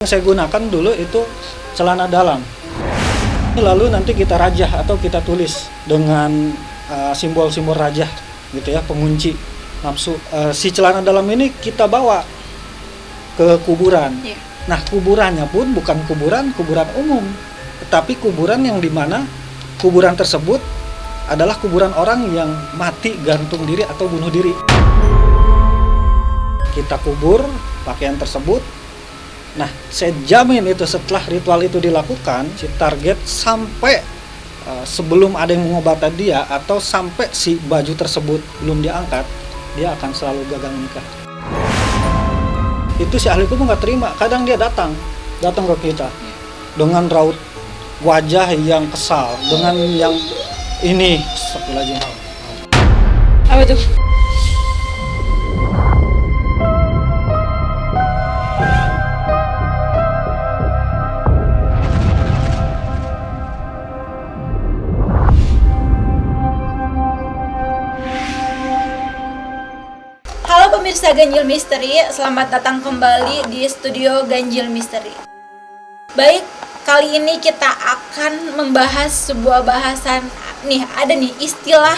Yang saya gunakan dulu itu celana dalam. Lalu nanti kita rajah atau kita tulis dengan simbol-simbol rajah gitu ya, pengunci nafsu. Si celana dalam ini kita bawa ke kuburan. Yeah. Nah, kuburannya pun bukan kuburan umum, tetapi kuburan yang dimana kuburan tersebut adalah kuburan orang yang mati gantung diri atau bunuh diri. Kita kubur pakaian tersebut. Nah, saya jamin itu setelah ritual itu dilakukan, si target sampai sebelum ada yang mengobati dia atau sampai si baju tersebut belum diangkat, dia akan selalu gagal menikah. Itu si ahli hukum nggak terima. Kadang dia datang ke kita dengan raut wajah yang kesal, dengan yang ini astagfirullahaladzim. Apa tuh? Halo pemirsa Ganjil Misteri, selamat datang kembali di studio Ganjil Misteri. Baik, kali ini kita akan membahas sebuah bahasan. Ada istilah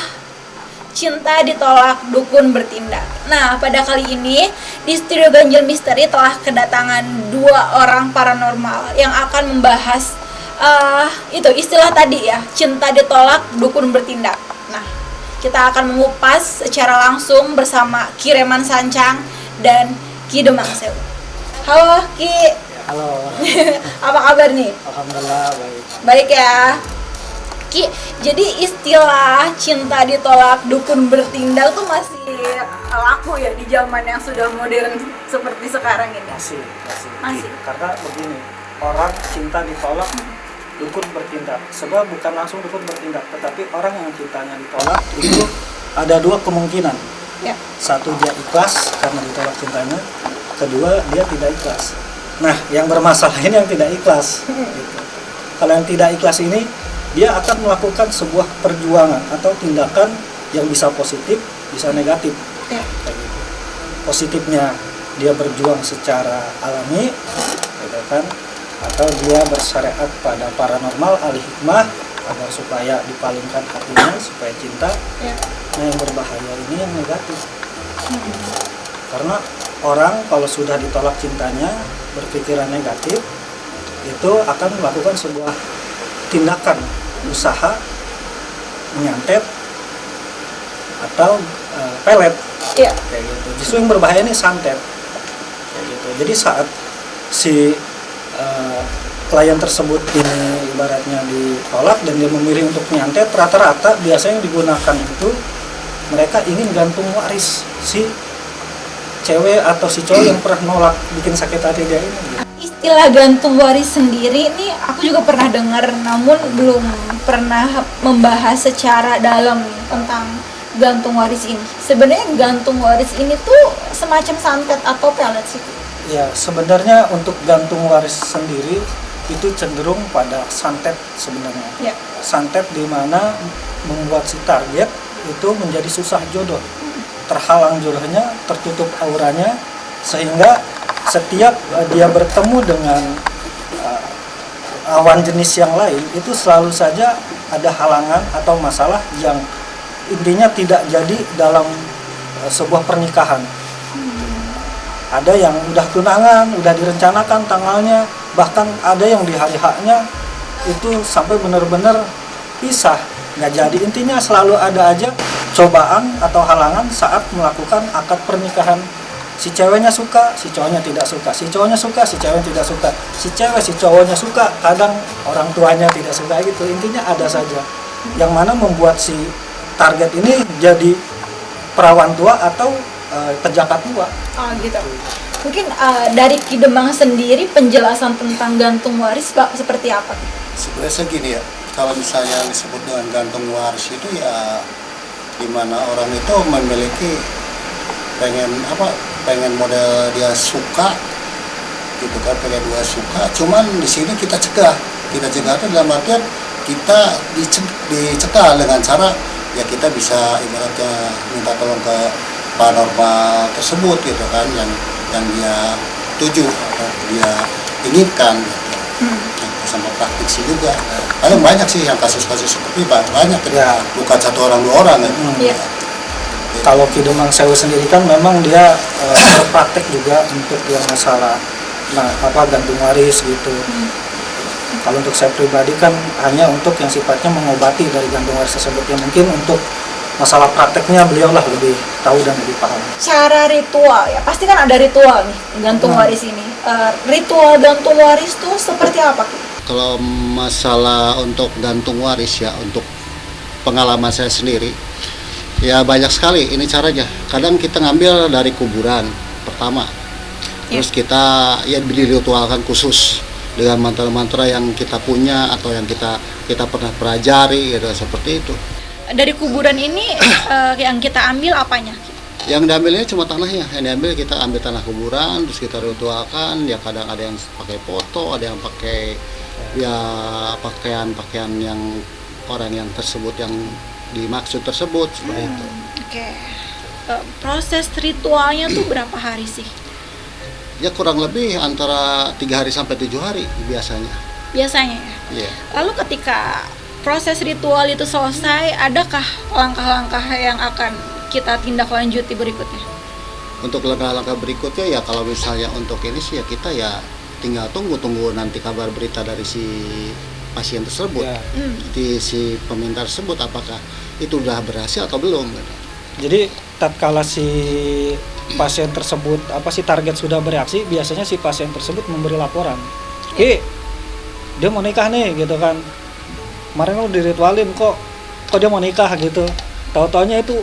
cinta ditolak, dukun bertindak. Nah, pada kali ini di studio Ganjil Misteri telah kedatangan dua orang paranormal yang akan membahas itu istilah tadi ya, cinta ditolak, dukun bertindak. Nah, kita akan mengupas secara langsung bersama Ki Reman Sancang dan Ki Demang Sewu. Halo Ki. Halo. Apa kabar nih? Alhamdulillah baik. Baik ya. Ki, jadi istilah cinta ditolak, dukun bertindak tuh masih laku ya di zaman yang sudah modern seperti sekarang ini? Masih. Karena begini, orang cinta ditolak, dukun bertindak. Sebab bukan langsung dukun bertindak, tetapi orang yang cintanya ditolak itu ada dua kemungkinan. Ya. Satu, dia ikhlas karena ditolak cintanya. Kedua, dia tidak ikhlas. Nah, yang bermasalah ini yang tidak ikhlas. Gitu. Kalau yang tidak ikhlas ini, dia akan melakukan sebuah perjuangan atau tindakan yang bisa positif, bisa negatif. Ya. Positifnya, dia berjuang secara alami, gitu kan? Atau dia bersyariat pada paranormal, ahli hikmah agar supaya dipalingkan hatinya supaya cinta. Ya. Nah, yang berbahaya ini yang negatif. Karena orang kalau sudah ditolak cintanya, berpikiran negatif, itu akan melakukan sebuah tindakan usaha menyantet atau pelet. Ya. Kayak gitu. Justru yang berbahaya ini santet. Kayak gitu. Jadi saat si klien tersebut ini ibaratnya ditolak dan dia memilih untuk nyantet, rata-rata biasanya yang digunakan itu mereka ingin gantung waris si cewek atau si cowok yang pernah nolak bikin sakit hati dia ini. Istilah gantung waris sendiri ini aku juga pernah dengar, namun belum pernah membahas secara dalam tentang gantung waris ini. Sebenarnya gantung waris ini tuh semacam santet atau pelet sih? Ya, sebenarnya untuk gantung waris sendiri itu cenderung pada santet sebenarnya. Ya. Santet di mana membuat si target itu menjadi susah jodoh. Terhalang jodohnya, tertutup auranya, sehingga setiap dia bertemu dengan awan jenis yang lain, itu selalu saja ada halangan atau masalah yang intinya tidak jadi dalam sebuah pernikahan. Ada yang udah tunangan, udah direncanakan tanggalnya, bahkan ada yang di hari haknya itu sampai benar-benar pisah, nggak jadi. Intinya selalu ada aja cobaan atau halangan saat melakukan akad pernikahan. Si ceweknya suka, si cowoknya tidak suka. Si cowoknya suka, si ceweknya tidak suka. Si cewek, si cowoknya suka, kadang orang tuanya tidak suka gitu. Intinya ada saja. Yang mana membuat si target ini jadi perawan tua atau penjakat tua. Oh gitu. Mungkin dari Ki Demang sendiri penjelasan tentang gantung waris Pak seperti apa? Sebenarnya segini ya, kalau misalnya disebut dengan gantung waris itu ya dimana orang itu memiliki pengen model dia suka gitu kan, pengen dia suka, cuman di sini kita cegah itu dalam artian kita dicegah dengan cara ya kita bisa ibaratnya minta tolong ke paranormal tersebut gitu kan, yang dia tuju atau dia inginkan gitu. Sama praktisi juga. Karena banyak sih yang kasus-kasus seperti banyak Ya. bukan satu orang dua orang gitu. Iya. Kalau Ki Demang Sewu sendiri kan memang dia berpraktek juga untuk yang masalah gantung waris gitu. Kalau untuk saya pribadi kan hanya untuk yang sifatnya mengobati dari gantung waris tersebut, ya mungkin untuk masalah prakteknya beliau lah lebih tahu dan lebih paham. Cara ritual ya pasti kan ada ritual nih gantung waris ini. Ritual gantung waris tuh seperti apa Ki? Kalau masalah untuk gantung waris ya, untuk pengalaman saya sendiri ya banyak sekali ini caranya. Kadang kita ngambil dari kuburan pertama, terus kita ya diritualkan khusus dengan mantra-mantra yang kita punya atau yang kita pernah pelajari gitu, seperti itu. Dari kuburan ini yang kita ambil apanya? Yang diambilnya cuma tanahnya, yang diambil kita ambil tanah kuburan, terus kita ritualkan. Ya kadang ada yang pakai foto, ada yang pakai ya pakaian yang orang yang tersebut yang dimaksud tersebut seperti itu. Oke. Proses ritualnya tuh berapa hari sih? Ya kurang lebih antara 3 hari sampai 7 hari biasanya. Biasanya ya. Iya. Lalu ketika proses ritual itu selesai, adakah langkah-langkah yang akan kita tindak lanjuti berikutnya? Untuk langkah-langkah berikutnya ya kalau misalnya untuk ini sih ya kita ya tinggal tunggu nanti kabar berita dari si pasien tersebut, Ya. di si peminta tersebut apakah itu udah berhasil atau belum. Jadi tatkala si pasien tersebut target sudah bereaksi, biasanya si pasien tersebut memberi laporan. Ki, dia mau nikah nih gitu kan. Kemarin lu diritualin kok dia mau nikah gitu. Tahu-taunya itu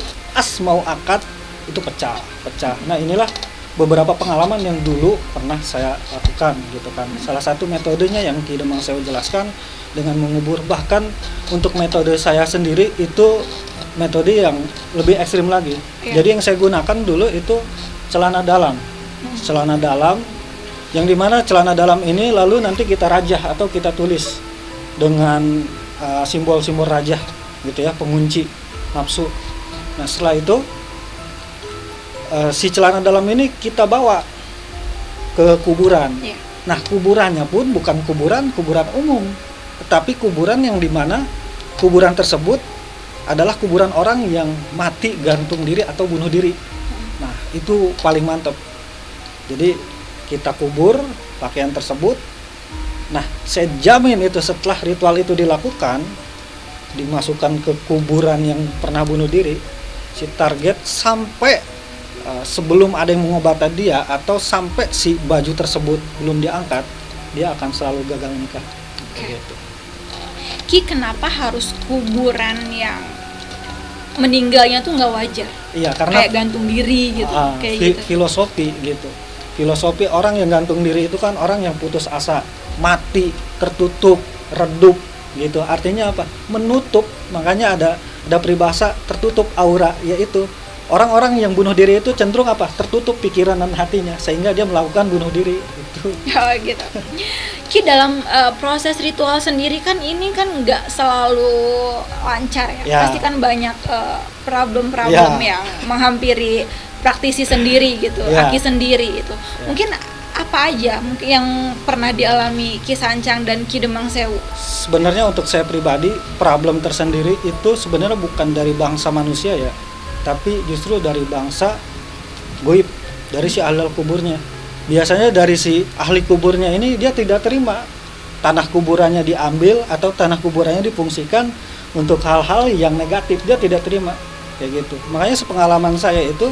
mau akad itu pecah. Nah, inilah beberapa pengalaman yang dulu pernah saya lakukan gitu kan. Salah satu metodenya yang Ki Demang Sewu jelaskan dengan mengubur, bahkan untuk metode saya sendiri itu metode yang lebih ekstrim lagi. Iya. Jadi yang saya gunakan dulu itu celana dalam. Celana dalam yang dimana celana dalam ini lalu nanti kita rajah atau kita tulis dengan simbol-simbol rajah gitu ya, pengunci nafsu. Nah, setelah itu si celana dalam ini kita bawa ke kuburan. Iya. Nah, kuburannya pun bukan kuburan umum, tetapi kuburan yang dimana kuburan tersebut adalah kuburan orang yang mati gantung diri atau bunuh diri. Nah, itu paling mantap. Jadi kita kubur pakaian tersebut. Nah, saya jamin itu setelah ritual itu dilakukan, dimasukkan ke kuburan yang pernah bunuh diri, si target sampai sebelum ada yang mengobati dia atau sampai si baju tersebut belum diangkat, dia akan selalu gagal nikah. Gitu. Ki, kenapa harus kuburan yang meninggalnya tuh nggak wajar? Iya, karena Kayak gantung diri gitu, kayak gitu. filosofi gitu. Filosofi orang yang gantung diri itu kan orang yang putus asa, mati, tertutup, redup gitu. Artinya apa? Menutup. Makanya ada peribahasa tertutup aura, yaitu orang-orang yang bunuh diri itu cenderung apa? Tertutup pikiran dan hatinya sehingga dia melakukan bunuh diri gitu. Oh gitu. Ki, dalam proses ritual sendiri kan ini kan nggak selalu lancar ya. Ya. Pasti kan banyak problem-problem yang menghampiri praktisi sendiri gitu, Ya. Aki sendiri itu. Ya. Mungkin apa aja mungkin yang pernah dialami Ki Sancang dan Ki Demang Sewu? Sebenarnya untuk saya pribadi, problem tersendiri itu sebenarnya bukan dari bangsa manusia ya, tapi justru dari bangsa goib, dari si ahli kuburnya. Biasanya dari si ahli kuburnya ini dia tidak terima tanah kuburannya diambil atau tanah kuburannya difungsikan untuk hal-hal yang negatif, dia tidak terima kayak gitu. Makanya sepengalaman saya itu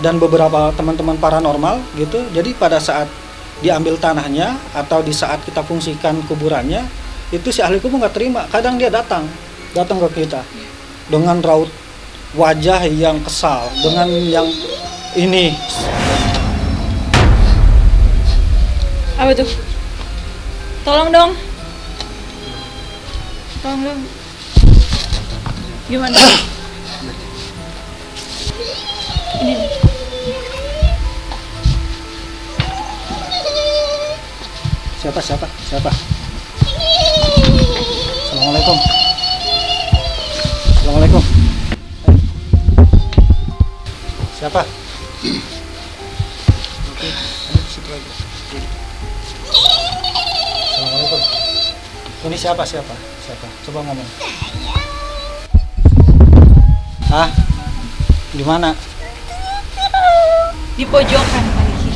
dan beberapa teman-teman paranormal gitu, jadi pada saat diambil tanahnya atau di saat kita fungsikan kuburannya, itu si ahli kubur nggak terima. Kadang dia datang ke kita dengan raut wajah yang kesal, dengan yang ini. Apa tuh? Tolong dong. Gimana? Ini nih. Siapa? Assalamualaikum. Siapa? Oke, ada di situ aja. Ini siapa? Coba ngomong. Ah, di mana? Di pojokan kali ini.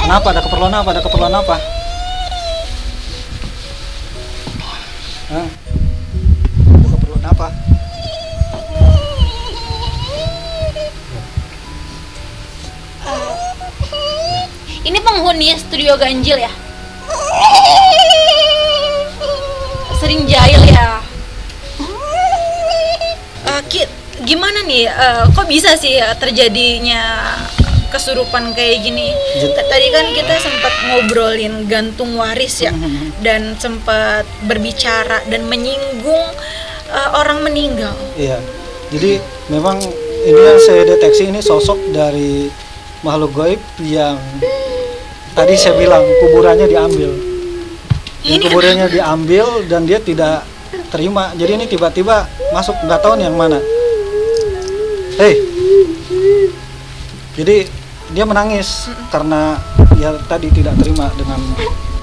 Kenapa? Ada keperluan apa? Hah? Ada keperluan apa? Ini penghuni studio ganjil ya? Sering jahil ya? Gimana nih? Kok bisa sih terjadinya kesurupan kayak gini? Tadi kan kita sempat ngobrolin gantung waris ya, dan sempat berbicara dan menyinggung orang meninggal. Iya. Jadi memang ini yang saya deteksi ini sosok dari makhluk gaib yang tadi saya bilang kuburannya diambil. Kuburannya diambil dan dia tidak terima. Jadi ini tiba-tiba masuk, nggak tahu nih yang mana. Jadi dia menangis karena ya tadi tidak terima dengan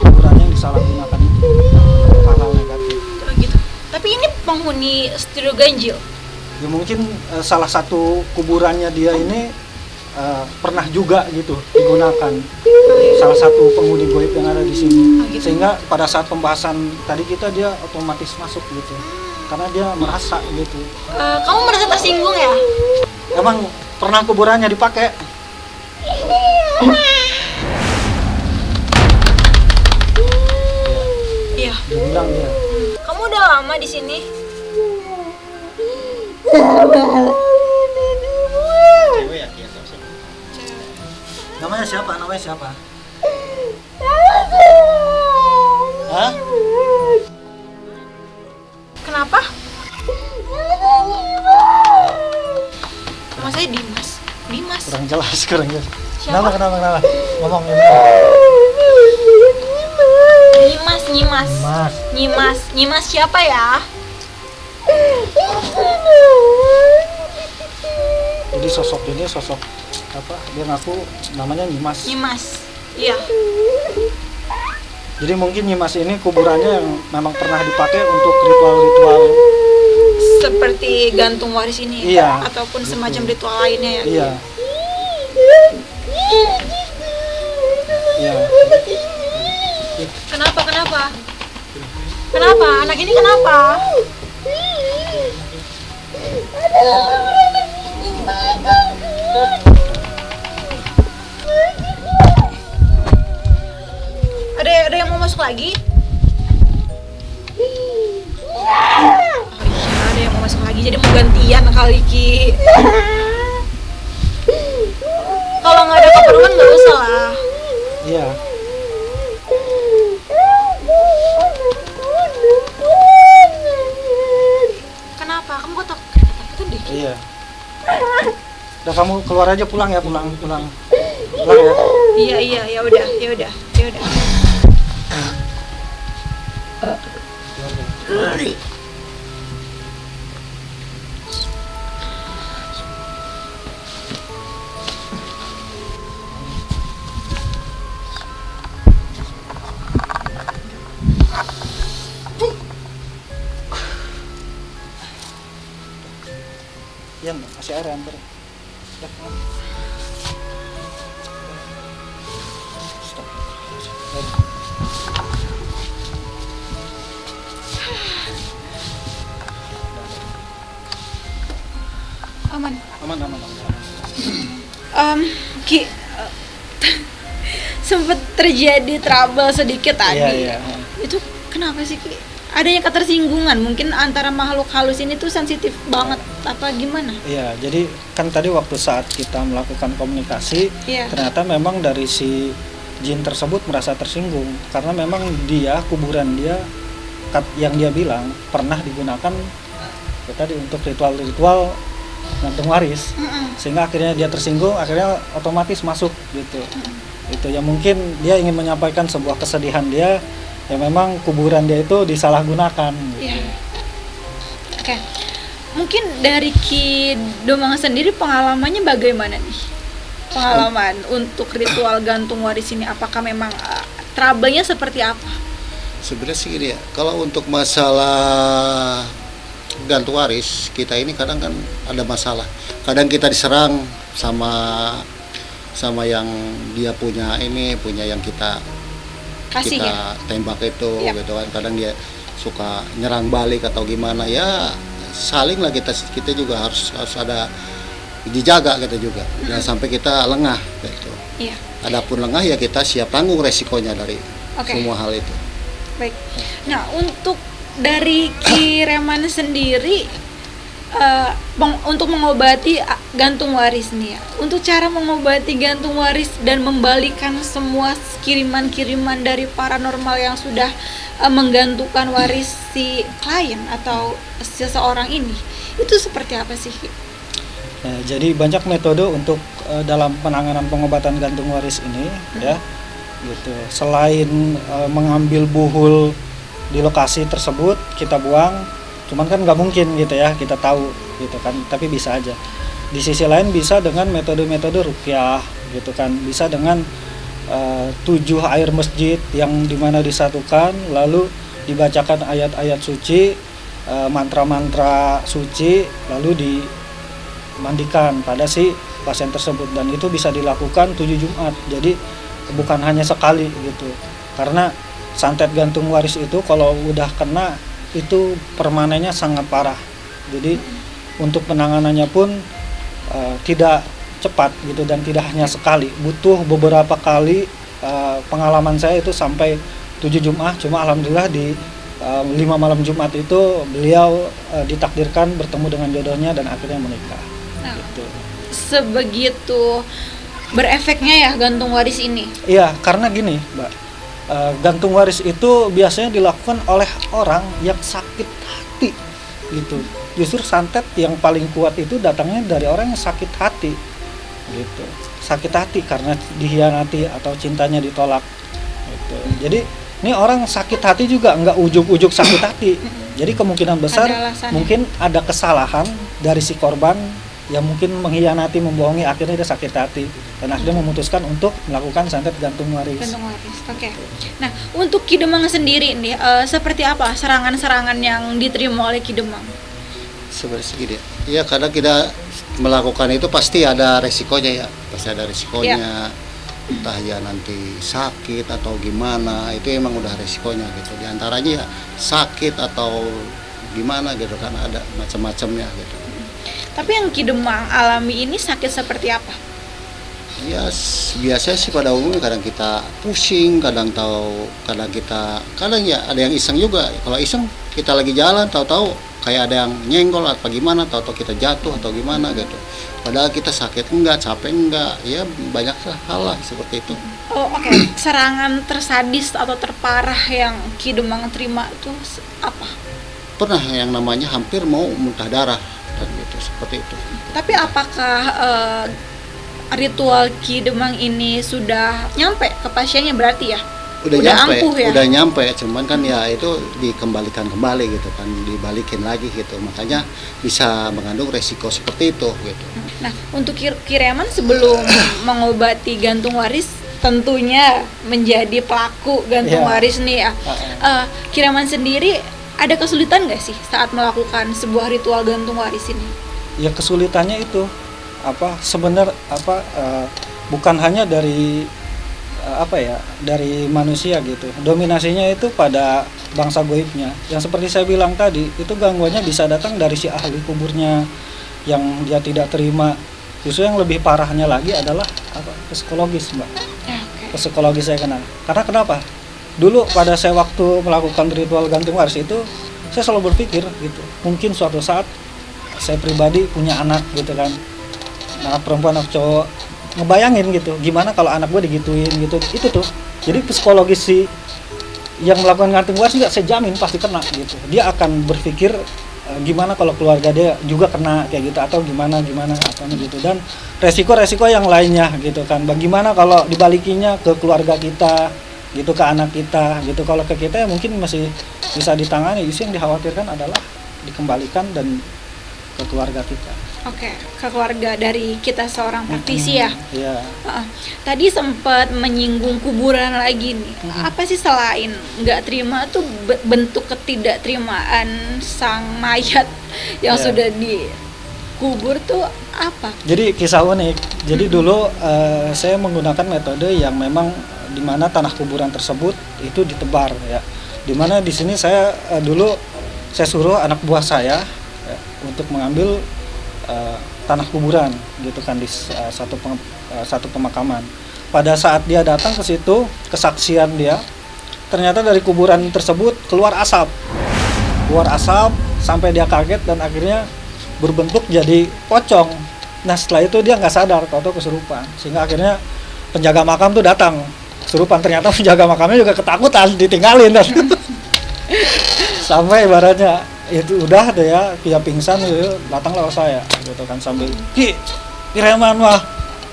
kuburannya yang disalahgunakan itu, hal-hal negatif. Oh gitu. Tapi ini penghuni studio ganjil. Ya mungkin salah satu kuburannya dia ini pernah juga gitu digunakan salah satu penghuni gaib yang ada di sini. Gitu. Sehingga pada saat pembahasan tadi dia otomatis masuk gitu. Karena dia merasa gitu. Kamu merasa tersinggung ya? Emang pernah kuburannya dipakai? Iya. Dia bilang dia. Kamu udah lama di sini? Namanya siapa? Hah? Kenapa? Nama saya Dimas. Kurang jelas. Siapa? Kenapa? Ngomong ini. Nyimas siapa ya? Jadi sosok apa? Dia ngaku namanya Nyimas. Iya. Jadi mungkin Nyimas ini kuburannya yang memang pernah dipakai untuk ritual-ritual Seperti gantung waris ini. Iya. Ataupun semacam ritual lainnya ya. Iya. Iya. Kenapa? Anak ini kenapa? Ada yang mau masuk lagi? Oh iya, ada yang mau masuk lagi. Jadi mau gantian kali Ki. Kalau nggak ada keperluan nggak usah lah. Iya. Kenapa? Kamu kok takut deh? Iya. Udah kamu keluar aja, pulang ya. Iya, ya udah. Iya, kasih air antar. Aman. Ki, sempet terjadi trouble sedikit tadi. Iya. Itu kenapa sih Ki? Adanya ketersinggungan mungkin antara makhluk halus ini tuh sensitif banget apa gimana? Iya, jadi kan tadi waktu saat kita melakukan komunikasi, ternyata memang dari si jin tersebut merasa tersinggung karena memang kuburan dia yang dia bilang pernah digunakan ya tadi untuk ritual-ritual gantung waris. Sehingga akhirnya dia tersinggung, akhirnya otomatis masuk gitu. Itu ya mungkin dia ingin menyampaikan sebuah kesedihan dia. Ya memang kuburan dia itu disalahgunakan gitu. Iya. Oke. Mungkin dari Ki Domang sendiri pengalamannya bagaimana nih? Pengalaman untuk ritual gantung waris ini apakah memang trouble-nya seperti apa? Sebenarnya sih gini ya, kalau untuk masalah gantung waris kita ini kadang kan ada masalah. Kadang kita diserang sama yang dia punya yang kita Kasih kita ya. tembak itu Yap. gitu kan. Kadang dia suka nyerang balik atau gimana ya, saling lah kita juga harus ada dijaga kita juga. Jangan sampai kita lengah gitu. Iya. Adapun lengah ya kita siap tanggung resikonya dari Oke. semua hal itu. Baik. Nah, untuk dari Ki Reman sendiri untuk mengobati gantung waris nih ya. Untuk cara mengobati gantung waris dan membalikan semua kiriman-kiriman dari paranormal yang sudah menggantungkan waris si klien atau seseorang ini, itu seperti apa sih, Ki? Jadi banyak metode untuk dalam penanganan pengobatan gantung waris ini ya gitu. Selain mengambil buhul di lokasi tersebut kita buang, cuman kan nggak mungkin gitu ya kita tahu gitu kan, tapi bisa aja. Di sisi lain bisa dengan metode-metode ruqyah gitu kan, bisa dengan 7 air masjid yang dimana disatukan lalu dibacakan ayat-ayat suci, mantra-mantra suci, lalu dimandikan pada si pasien tersebut, dan itu bisa dilakukan 7 Jumat. Jadi bukan hanya sekali gitu, karena santet gantung waris itu kalau udah kena itu permanennya sangat parah. Jadi untuk penanganannya pun tidak cepat gitu, dan tidak hanya sekali, butuh beberapa kali. Pengalaman saya itu sampai 7 Jumat, cuma alhamdulillah di 5 malam Jumat itu beliau ditakdirkan bertemu dengan jodohnya dan akhirnya menikah. Nah, Gitu. sebegitu berefeknya ya gantung waris ini. Iya, karena gini, Mbak, gantung waris itu biasanya dilakukan oleh orang yang sakit hati gitu. Justru santet yang paling kuat itu datangnya dari orang yang sakit hati gitu. Sakit hati karena dihianati atau cintanya ditolak gitu. Jadi ini orang sakit hati juga nggak ujuk-ujuk sakit hati. Jadi kemungkinan besar Ada alasannya. mungkin ada kesalahan dari si korban yang mungkin mengkhianati, membohongi, akhirnya dia sakit hati dan akhirnya memutuskan untuk melakukan santet gantung waris. Gantung waris. Oke. Nah, untuk Ki Demang sendiri nih, seperti apa serangan-serangan yang diterima oleh Ki Demang? Sebenarnya segini ya, kadang kita melakukan itu pasti ada resikonya ya, pasti ada resikonya. Entah ya nanti sakit atau gimana, itu emang udah resikonya gitu. Di antaranya ya sakit atau gimana gitu kan, ada macam-macamnya gitu. Tapi yang Ki Demang alami ini sakit seperti apa? Ya biasanya sih pada umumnya kadang kita pusing, kadang ya ada yang iseng juga. Kalau iseng kita lagi jalan tahu-tahu kayak ada yang nyenggol atau gimana, tahu-tahu kita jatuh atau gimana gitu. Padahal kita sakit enggak, capek enggak, ya banyak hal lah seperti itu. Oh, oke. Serangan tersadis atau terparah yang Ki Demang terima itu apa? Pernah yang namanya hampir mau muntah darah dan gitu, seperti itu. Tapi apakah ritual Ki Demang ini sudah nyampe ke pasiennya berarti ya? Udah ampuh ya? Udah nyampe, cuman kan ya itu dikembalikan kembali gitu kan, dibalikin lagi gitu. Makanya bisa mengandung resiko seperti itu gitu. Nah, untuk Ki Reman sebelum mengobati gantung waris tentunya menjadi pelaku gantung Iya. waris nih ya. Ki Reman sendiri ada kesulitan nggak sih saat melakukan sebuah ritual gantung waris ini? Ya kesulitannya itu bukan hanya dari dari manusia gitu. Dominasinya itu pada bangsa goibnya. Yang seperti saya bilang tadi, itu gangguannya bisa datang dari si ahli kuburnya yang dia tidak terima. Justru yang lebih parahnya lagi adalah psikologis, Mbak. Ya, oke. Psikologis saya kenal. Karena kenapa? Dulu pada saya waktu melakukan ritual gantung waris itu, saya selalu berpikir gitu. Mungkin suatu saat saya pribadi punya anak gitu kan. Anak perempuan, anak cowok, ngebayangin gitu gimana kalau anak gue digituin gitu. Itu tuh jadi psikologis si yang melakukan gantung waris juga saya jamin pasti kena gitu. Dia akan berpikir gimana kalau keluarga dia juga kena kayak gitu, atau gimana gitu, dan resiko-resiko yang lainnya gitu kan. Bagaimana kalau dibalikinya ke keluarga kita gitu, ke anak kita gitu. Kalau ke kita ya mungkin masih bisa ditangani. Justru yang dikhawatirkan adalah dikembalikan dan ke keluarga kita. Oke, ke keluarga dari kita seorang praktisi ya. Iya. Tadi sempat menyinggung kuburan lagi nih. Apa sih selain nggak terima tuh bentuk ketidakterimaan sang mayat yang Iya. sudah dikubur tuh apa? Jadi kisah unik. Jadi dulu saya menggunakan metode yang memang di mana tanah kuburan tersebut itu ditebar ya. Di mana di sini saya dulu saya suruh anak buah saya ya, untuk mengambil tanah kuburan gitu kan di satu pemakaman. Pada saat dia datang ke situ, kesaksian dia, ternyata dari kuburan tersebut keluar asap sampai dia kaget dan akhirnya berbentuk jadi pocong. Nah setelah itu dia nggak sadar, tahu-tahu kesurupan, sehingga akhirnya penjaga makam tuh datang kesurupan. Ternyata penjaga makamnya juga ketakutan, ditinggalin dan sampai ibaratnya itu udah deh ya, dia pingsan gitu, datanglah ke saya gitu kan sambil Kireman mah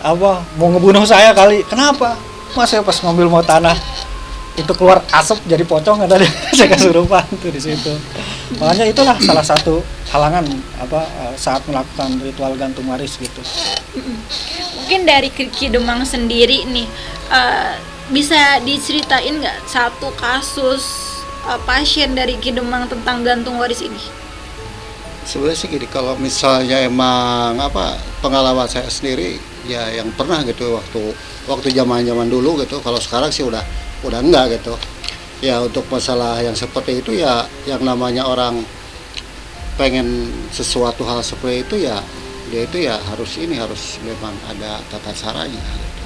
apa mau ngebunuh saya kali. Kenapa? Mas saya pas ngambil mau tanah itu keluar asap jadi pocong, ada dia saya kesurupan tuh di situ. Makanya itulah salah satu halangan saat melakukan ritual gantung waris gitu. Mungkin dari Ki Demang sendiri nih bisa diceritain nggak satu kasus pasien dari Ki Demang tentang gantung waris ini? Sebenarnya sih gini, kalau misalnya emang pengalaman saya sendiri ya yang pernah gitu waktu zaman dulu gitu. Kalau sekarang sih udah enggak gitu. Ya untuk masalah yang seperti itu ya, yang namanya orang pengen sesuatu hal seperti itu ya, dia itu ya harus memang ada tata caranya gitu.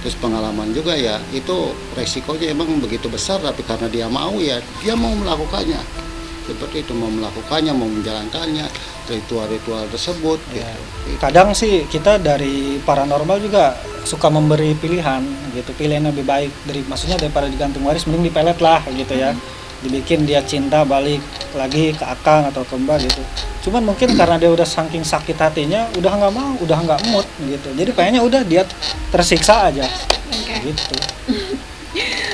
Terus pengalaman juga ya, itu resikonya emang begitu besar, tapi karena dia mau melakukannya seperti itu, mau menjalankannya ritual-ritual tersebut Ya. gitu. Kadang sih kita dari paranormal juga suka memberi pilihan gitu, pilihan lebih baik maksudnya daripada digantung waris mending dipelet lah gitu ya, dibikin dia cinta balik lagi ke akang atau ke mbak gitu. Cuman mungkin karena dia udah saking sakit hatinya udah nggak mood gitu, jadi pengennya udah dia tersiksa aja. Gitu.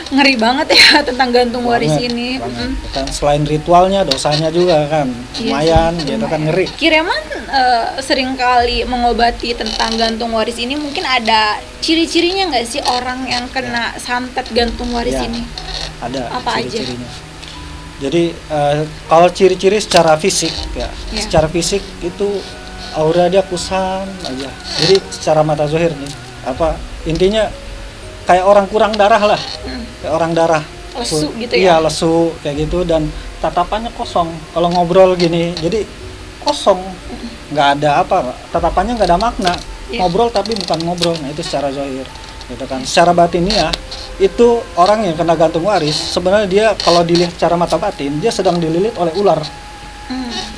Ngeri banget ya tentang gantung waris Banget, ini. banget. Kan selain ritualnya dosanya juga kan lumayan gitu kan, ngeri. Kireman seringkali mengobati tentang gantung waris ini, mungkin ada ciri-cirinya nggak sih orang yang kena santet gantung waris Ya. ini? Ada Apa aja? ciri-cirinya. Jadi kalau ciri-ciri secara fisik ya, Ya. secara fisik itu aura dia kusam aja. Jadi secara mata zahir nih, intinya kayak orang kurang darah lah, kayak orang darah. Lesu gitu Iya, ya? lesu kayak gitu, dan tatapannya kosong. Kalau ngobrol gini, jadi kosong, nggak ada tatapannya nggak ada makna. Iya. Ngobrol tapi bukan ngobrol. Nah itu secara zahir, gitu kan. Secara batinnya itu orang yang kena gantung waris sebenarnya dia kalau dilihat secara mata batin dia sedang dililit oleh ular.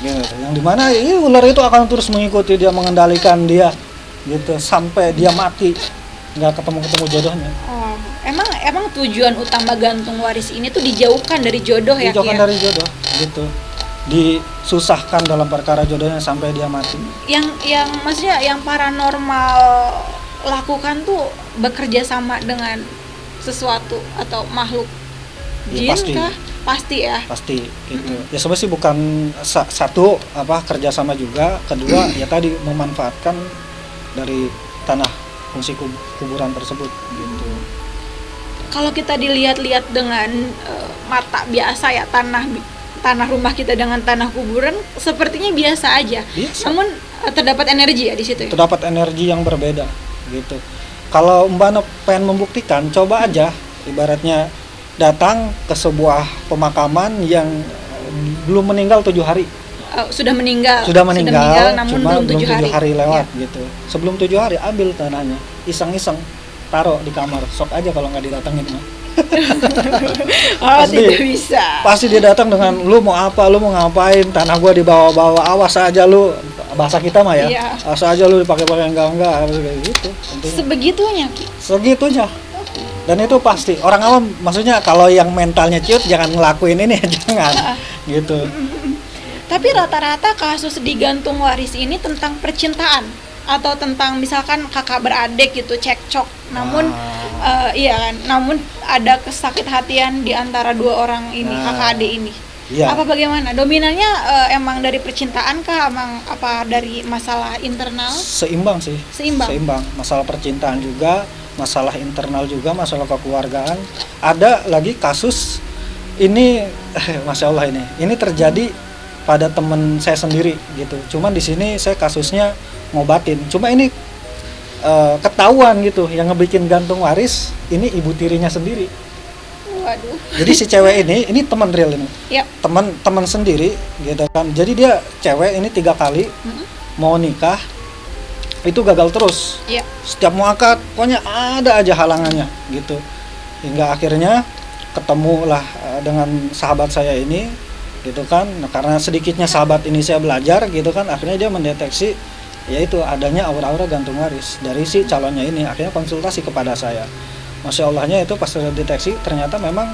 Gitu. Yang dimana ular itu akan terus mengikuti dia, mengendalikan dia, gitu sampai dia mati, nggak ketemu jodohnya. Oh, emang tujuan utama gantung waris ini tuh dijauhkan dari jodoh ya? Dijauhkan Ki? dari jodoh, gitu. Disusahkan dalam perkara jodohnya sampai dia mati. Yang maksudnya yang paranormal lakukan tuh bekerja sama dengan sesuatu atau makhluk Ya, jin pasti. kah? Pasti ya. Pasti gitu. Ya sebenarnya sih bukan satu kerjasama juga, kedua ya tadi memanfaatkan dari tanah fungsi kuburan tersebut gitu. Kalau kita dilihat-lihat dengan mata biasa ya, tanah rumah kita dengan tanah kuburan sepertinya biasa aja. Biasa. Namun terdapat energi ya di situ ya. Terdapat energi yang berbeda gitu. Kalau Mbak pengen membuktikan, coba aja ibaratnya datang ke sebuah pemakaman yang belum meninggal 7 hari. Sudah meninggal namun cuma belum 7 hari lewat gitu. Sebelum 7 hari ambil tanahnya, iseng-iseng taruh di kamar, sok aja kalau nggak didatengin mah. Tidak bisa. Pasti dia datang dengan lu mau ngapain, tanah gua dibawa-bawa, awas aja lu, bahasa kita mah ya. Iya. Awas aja lu dipakai-pakai enggak harus kayak gitu. Tentunya. Sebegitunya Ki. Segitunya. Dan itu pasti orang awam, maksudnya kalau yang mentalnya ciut jangan ngelakuin ini, jangan gitu. Tapi rata-rata kasus digantung waris ini tentang percintaan atau tentang misalkan kakak beradik gitu cekcok, namun iya kan, namun ada kesakit hatian di antara dua orang ini, kakak adik ini. Iya. Apa bagaimana? Dominannya emang dari percintaan kah? Emang apa dari masalah internal? Seimbang sih. Seimbang. Masalah percintaan juga, masalah internal juga, masalah kekeluargaan. Ada lagi kasus ini, masya Allah ini terjadi pada teman saya sendiri gitu. Cuman di sini saya kasusnya ngobatin. Cuma ini ketahuan gitu, yang ngebikin gantung waris ini ibu tirinya sendiri. Waduh. Jadi si cewek ini teman real ini. Yap. Teman sendiri gitu kan. Jadi dia cewek ini 3 kali mau nikah itu gagal terus. Iya. Setiap mau akad pokoknya ada aja halangannya gitu. Hingga akhirnya ketemulah dengan sahabat saya ini gitu kan. Nah, karena sedikitnya sahabat ini saya belajar gitu kan, akhirnya dia mendeteksi yaitu adanya aura-aura gantung waris dari si calonnya ini. Akhirnya konsultasi kepada saya. Masya Allahnya itu pas deteksi ternyata memang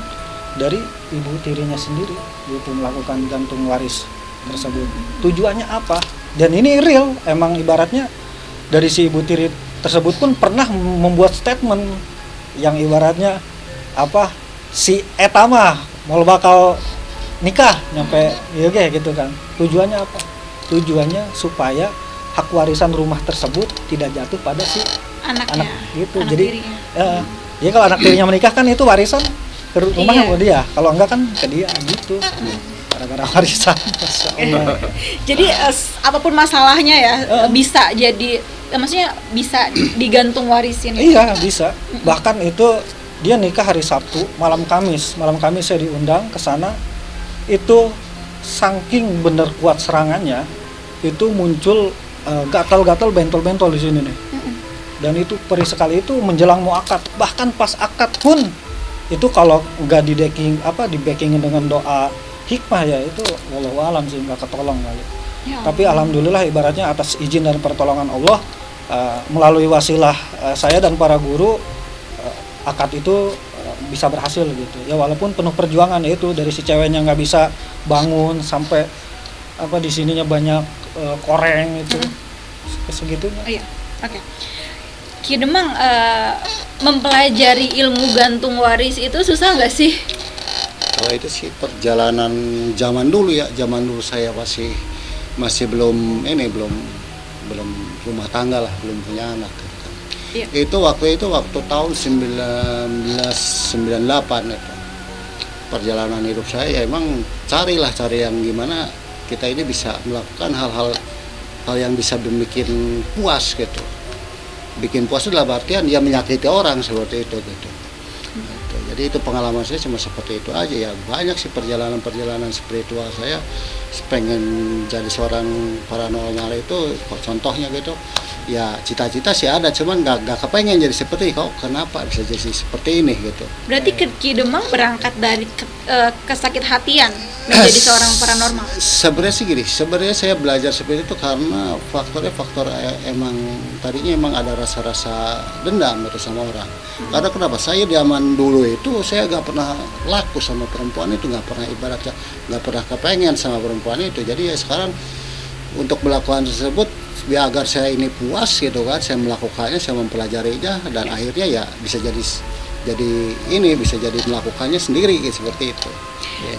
dari ibu tirinya sendiri gitu melakukan gantung waris tersebut. Tujuannya apa? Dan ini real, emang ibaratnya dari si ibu tiri tersebut pun pernah membuat statement yang ibaratnya apa, si etama mau bakal nikah nyampe ya kayak gitu kan. Tujuannya apa? Tujuannya supaya hak warisan rumah tersebut tidak jatuh pada si Anaknya. anak gitu. Anak Jadi jadi kalau anak tirinya menikah kan itu warisan ke rumahnya Iya. dia, kalau enggak kan ke dia gitu. Gara-gara warisan. Masya Allah. Jadi apapun masalahnya ya bisa jadi maksudnya bisa digantung warisin ya. Iya bisa. Bahkan itu dia nikah hari Sabtu malam Kamis saya diundang ke sana. Itu saking bener kuat serangannya itu muncul gatal-gatal bentol-bentol di sini nih. Dan itu perih sekali, itu menjelang mau akad. Bahkan pas akad pun itu kalau nggak di-backingin dengan doa hikmah ya itu wallahu alam sih nggak ketolong kali. Ya. Tapi alhamdulillah ibaratnya atas izin dan pertolongan Allah melalui wasilah saya dan para guru akad itu bisa berhasil gitu. Ya walaupun penuh perjuangan ya itu dari si ceweknya nggak bisa bangun sampai di sininya banyak koreng itu segitunya. Iya. Oke. Ki Demang mempelajari ilmu gantung waris itu susah nggak sih? Kalau itu sih perjalanan zaman dulu ya, zaman dulu saya masih belum rumah tangga lah, belum punya anak. Iya. Itu waktu tahun 1998 itu. Perjalanan hidup saya ya emang cari yang gimana kita ini bisa melakukan hal yang bisa bikin puas gitu. Bikin puas itu dalam artian dia menyakiti orang seperti itu gitu. Jadi itu pengalaman saya cuma seperti itu aja ya. Banyak sih perjalanan spiritual saya pengen jadi seorang paranormal itu contohnya gitu. Ya cita-cita sih ada cuman nggak kepengen jadi seperti kok kenapa bisa jadi seperti ini gitu. Berarti Ki Demang berangkat dari kesakit hatian menjadi seorang paranormal. Sebenarnya saya belajar seperti itu karena faktor emang tadinya emang ada rasa-rasa dendam gitu sama orang. Karena kenapa? Saya zaman dulu itu saya nggak pernah laku sama perempuan itu, nggak pernah ibaratnya nggak pernah kepengen sama perempuan itu. Jadi ya sekarang untuk melakukan tersebut biar agar saya ini puas gitu kan, saya melakukannya, saya mempelajarinya dan akhirnya ya bisa jadi melakukannya sendiri gitu, seperti itu.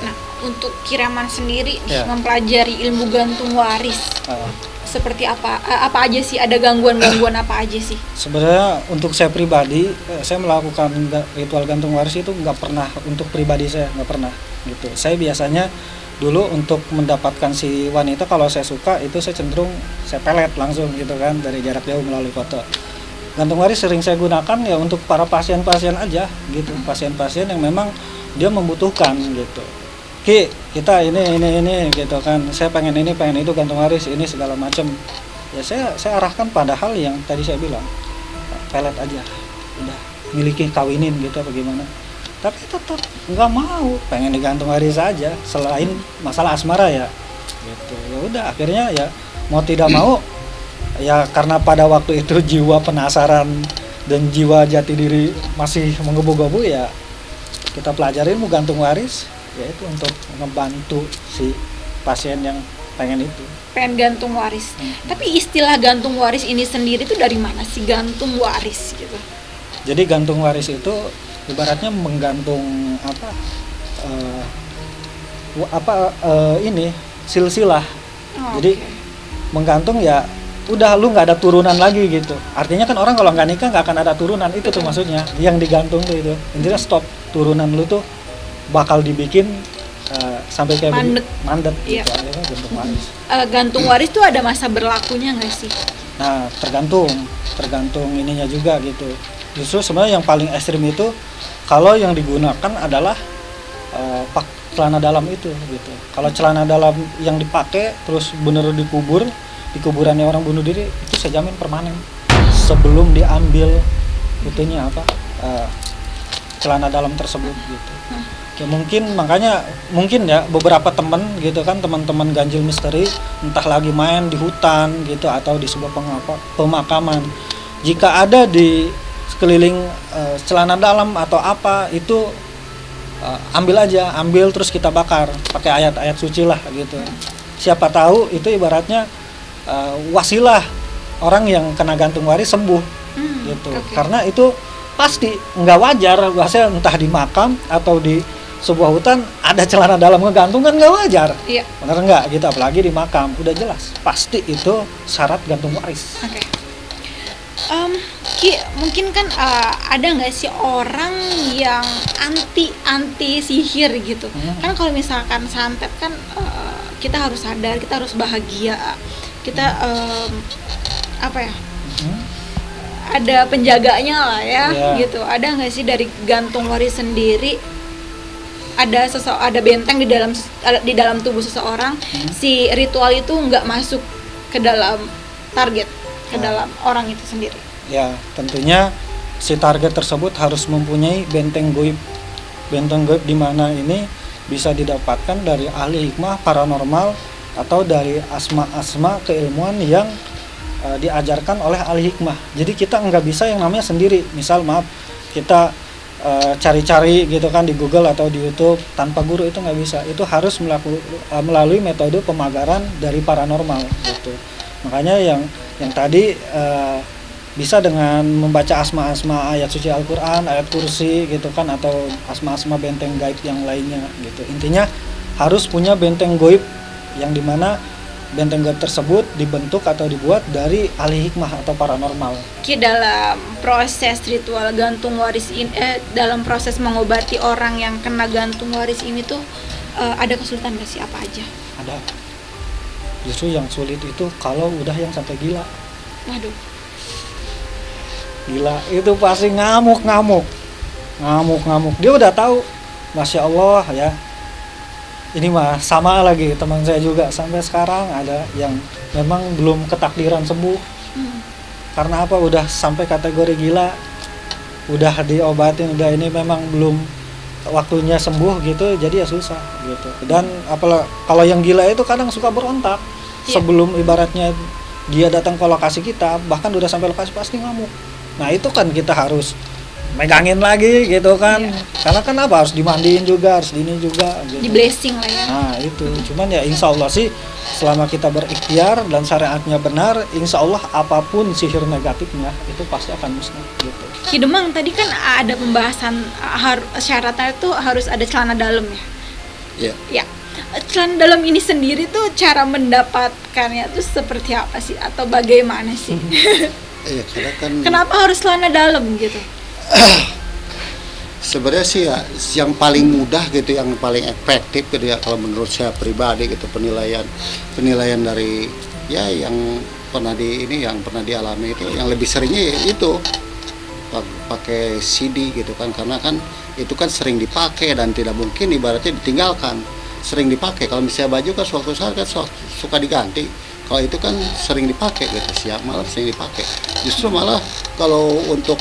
Nah, untuk Kiraman sendiri nih, mempelajari ilmu gantung waris. Seperti apa aja sih, ada gangguan apa aja sih? Sebenarnya untuk saya pribadi, saya melakukan ritual gantung waris itu nggak pernah untuk pribadi saya, nggak pernah gitu. Saya biasanya dulu untuk mendapatkan si wanita kalau saya suka itu saya cenderung saya pelet langsung gitu kan dari jarak jauh melalui foto. Gantung waris sering saya gunakan ya untuk para pasien-pasien aja gitu, pasien-pasien yang memang dia membutuhkan gitu. Ki, kita ini gitu kan, saya pengen ini pengen itu gantung waris ini segala macam. Ya saya arahkan pada hal yang tadi saya bilang, pelet aja, udah miliki kawinin gitu apa gimana. Tapi tetap nggak mau, pengen digantung waris saja. Selain masalah asmara ya, gitu. Ya udah akhirnya ya mau tidak mau ya karena pada waktu itu jiwa penasaran dan jiwa jati diri masih menggebu-gebu ya kita pelajarin mau gantung waris, yaitu untuk ngebantu si pasien yang pengen gantung waris. Tapi istilah gantung waris ini sendiri itu dari mana sih gantung waris gitu? Jadi gantung waris itu ibaratnya menggantung ini silsilah. Oh, Jadi oke. menggantung ya udah lu nggak ada turunan lagi gitu. Artinya kan orang kalau nggak nikah nggak akan ada turunan, itu tuh maksudnya. Yang digantung tuh itu. Intinya stop, turunan lu tuh bakal dibikin sampai kayak mandet Iya. gitu. Akhirnya gantung waris. Gantung waris tuh ada masa berlakunya nggak sih? Nah, tergantung ininya juga gitu. Justru sebenarnya yang paling ekstrim itu kalau yang digunakan adalah celana dalam itu gitu. Kalau celana dalam yang dipakai terus bener dikubur di kuburannya orang bunuh diri, itu saya jamin permanen sebelum diambil itunya celana dalam tersebut gitu. Ya mungkin ya beberapa teman gitu kan, teman-teman ganjil misteri entah lagi main di hutan gitu atau di sebuah pemakaman, jika ada di sekeliling celana dalam atau apa itu ambil terus kita bakar pakai ayat-ayat suci lah gitu. Siapa tahu itu ibaratnya wasilah orang yang kena gantung waris sembuh gitu. Okay. Karena itu pasti nggak wajar bahasa entah di makam atau di sebuah hutan ada celana dalam ngegantung, kan nggak wajar. Iya. Bener nggak gitu, apalagi di makam udah jelas pasti itu syarat gantung waris. Oke. Ki, mungkin kan ada nggak sih orang yang anti sihir gitu? Kan kalau misalkan santet kan kita harus sadar, kita harus bahagia, kita ada penjaganya lah ya, gitu. Ada nggak sih dari gantung waris sendiri ada benteng di dalam tubuh seseorang, si ritual itu nggak masuk ke dalam target, ke dalam orang itu sendiri? Ya, tentunya si target tersebut harus mempunyai benteng goib. Benteng goib di mana ini bisa didapatkan dari ahli hikmah paranormal atau dari asma-asma keilmuan yang diajarkan oleh ahli hikmah. Jadi kita nggak bisa yang namanya sendiri. Misal kita cari-cari gitu kan di Google atau di YouTube tanpa guru, itu nggak bisa. Itu harus melalui metode pemagaran dari paranormal gitu. Makanya yang tadi bisa dengan membaca asma-asma ayat suci Al-Quran, ayat kursi gitu kan, atau asma-asma benteng gaib yang lainnya gitu. Intinya harus punya benteng gaib yang dimana benteng gaib tersebut dibentuk atau dibuat dari ahli hikmah atau paranormal. Dalam proses ritual gantung waris ini, dalam proses mengobati orang yang kena gantung waris ini tuh ada kesulitan nggak sih, apa aja? Ada. Justru yang sulit itu kalau udah yang sampai gila. Waduh. Gila itu pasti ngamuk. Dia udah tahu, masya Allah ya. Ini mah sama lagi teman saya juga sampai sekarang ada yang memang belum ketakdiran sembuh. Karena apa? Udah sampai kategori gila, udah diobatin, udah ini memang belum waktunya sembuh gitu, jadi ya susah gitu. Dan apalah kalau yang gila itu kadang suka berontak. Sebelum ibaratnya dia datang ke lokasi kita, bahkan udah sampai lokasi pasti ngamuk. Nah itu kan kita harus megangin lagi gitu kan, karena kan apa, harus dimandiin juga, harus ini juga gitu. Di blessing lah ya. Nah itu, cuman ya insya Allah sih selama kita berikhtiar dan syariatnya benar, insya Allah apapun sihir negatifnya itu pasti akan musnah gitu. Ki Demang, tadi kan ada pembahasan syaratnya itu harus ada celana dalam ya. Iya. Ya. Celana dalam ini sendiri tuh cara mendapatkannya tuh seperti apa sih, atau bagaimana sih? Iya, karena kan Kenapa harus celana dalam gitu? sebenarnya sih ya yang paling mudah gitu, yang paling efektif gitu ya kalau menurut saya pribadi gitu, penilaian dari ya yang pernah dialami itu, yang lebih seringnya itu pakai CD gitu kan, karena kan itu kan sering dipakai dan tidak mungkin ibaratnya ditinggalkan, sering dipakai. Kalau misalnya baju kan suatu saat kan suka diganti, kalau itu kan sering dipakai gitu, malah sering dipakai. Justru malah kalau untuk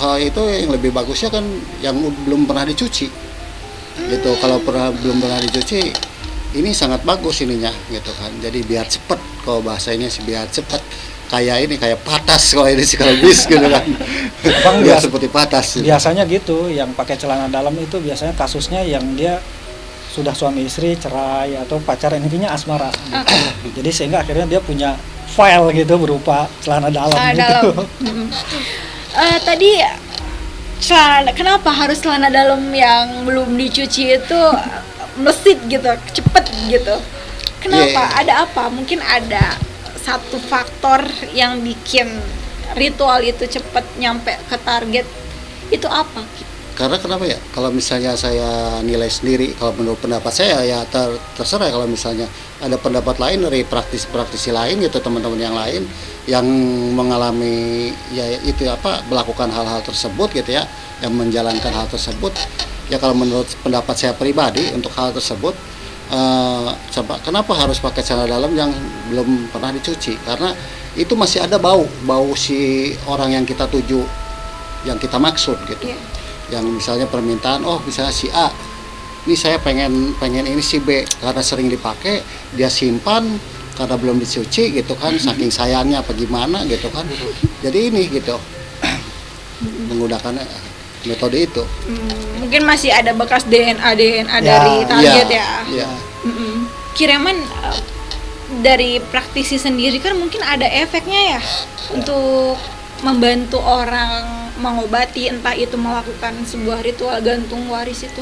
hal itu yang lebih bagusnya kan yang belum pernah dicuci gitu. Kalau belum pernah dicuci ini sangat bagus ininya gitu kan, jadi biar cepet, kalau bahasanya sih biar cepet, kayak patas kalau ini sih, kalau bis gitu kan. Abang biar seperti patas gitu. Biasanya gitu, yang pakai celana dalam itu biasanya kasusnya yang dia sudah suami istri cerai atau pacaran, intinya asmara gitu. Jadi sehingga akhirnya dia punya file gitu berupa celana dalam gitu. Tadi kenapa harus celana dalam yang belum dicuci itu melesit gitu, cepet gitu. Kenapa? Yeah. Ada apa? Mungkin ada satu faktor yang bikin ritual itu cepet nyampe ke target. Itu apa? Karena kenapa ya? Kalau misalnya saya nilai sendiri, kalau menurut pendapat saya ya terserah. Kalau misalnya ada pendapat lain dari praktisi lain gitu, teman-teman yang lain yang mengalami ya itu melakukan hal-hal tersebut gitu ya, yang menjalankan hal tersebut. Ya kalau menurut pendapat saya pribadi untuk hal tersebut, coba kenapa harus pakai celana dalam yang belum pernah dicuci? Karena itu masih ada bau si orang yang kita tuju, yang kita maksud gitu. Yeah. Yang misalnya permintaan, misalnya si A, ini saya pengen ini si B, karena sering dipakai dia simpan karena belum dicuci gitu kan, saking sayangnya apa gimana gitu kan. Jadi ini gitu menggunakan metode itu. Mungkin masih ada bekas DNA dari target ya. Ya. Kiraman dari praktisi sendiri kan mungkin ada efeknya ya untuk membantu orang mengobati, entah itu melakukan sebuah ritual gantung waris itu.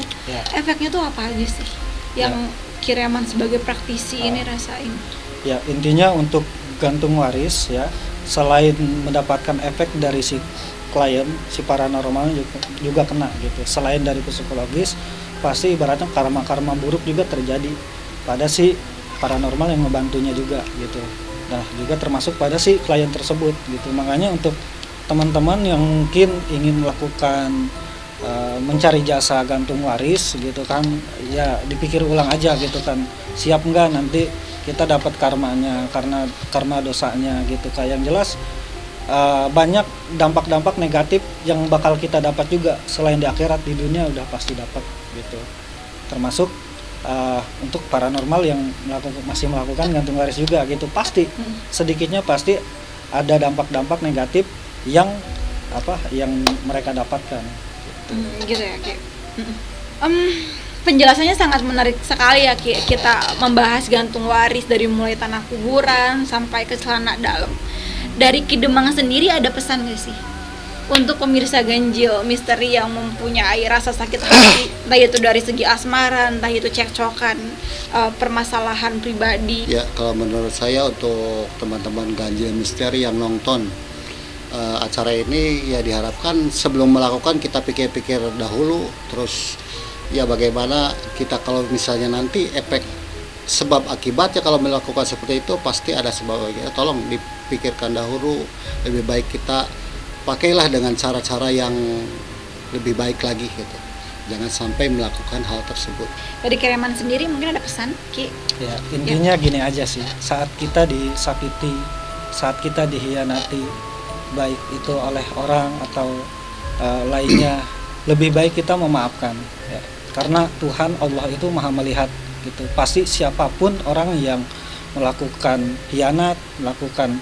Efeknya tuh apa aja sih yang Kiraman sebagai praktisi ini rasain? Ya, intinya untuk gantung waris ya, selain mendapatkan efek dari si klien, si paranormal juga kena gitu. Selain dari psikologis, pasti ibaratnya karma-karma buruk juga terjadi pada si paranormal yang ngebantunya juga gitu. Nah, juga termasuk pada si klien tersebut gitu. Makanya untuk teman-teman yang mungkin ingin melakukan mencari jasa gantung waris gitu kan, ya dipikir ulang aja gitu kan, siap nggak nanti kita dapat karmanya, karena karma dosanya gitu. Kayak yang jelas banyak dampak-dampak negatif yang bakal kita dapat juga selain di akhirat, di dunia udah pasti dapat gitu. Termasuk untuk paranormal yang masih melakukan gantung waris juga gitu, pasti sedikitnya pasti ada dampak-dampak negatif yang mereka dapatkan gitu ya Ki. Penjelasannya sangat menarik sekali ya Ki. Kita membahas gantung waris dari mulai tanah kuburan sampai ke celana dalam. Dari Ki Demang sendiri ada pesan gak sih untuk pemirsa Ganjil Misteri yang mempunyai rasa sakit hati, entah itu dari segi asmara, entah itu cekcokan, permasalahan pribadi? Ya, kalau menurut saya untuk teman-teman Ganjil Misteri yang nonton acara ini, ya diharapkan sebelum melakukan kita pikir-pikir dahulu, terus ya bagaimana kita kalau misalnya nanti efek sebab akibatnya kalau melakukan seperti itu pasti ada sebab. Tolong dipikirkan dahulu, lebih baik kita pakailah dengan cara-cara yang lebih baik lagi gitu. Jangan sampai melakukan hal tersebut. Dari Kiraman sendiri mungkin ada pesan Ki? ya, intinya gini aja sih, saat kita disakiti, saat kita dihianati, baik itu oleh orang atau lainnya, lebih baik kita memaafkan ya. Karena Tuhan Allah itu maha melihat gitu. Pasti siapapun orang yang melakukan khianat, melakukan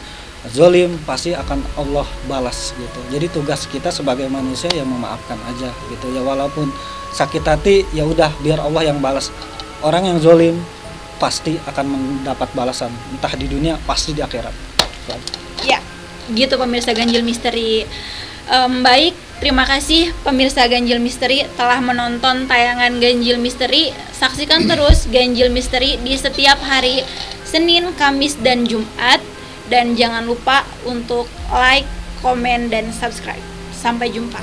zalim, pasti akan Allah balas gitu. Jadi tugas kita sebagai manusia yang memaafkan aja gitu ya. Walaupun sakit hati, ya udah biar Allah yang balas. Orang yang zalim pasti akan mendapat balasan, entah di dunia pasti di akhirat. Ya, gitu pemirsa Ganjil Misteri. Baik, terima kasih pemirsa Ganjil Misteri telah menonton tayangan Ganjil Misteri. Saksikan terus Ganjil Misteri di setiap hari Senin, Kamis, dan Jumat. Dan jangan lupa untuk like, komen, dan subscribe. Sampai jumpa.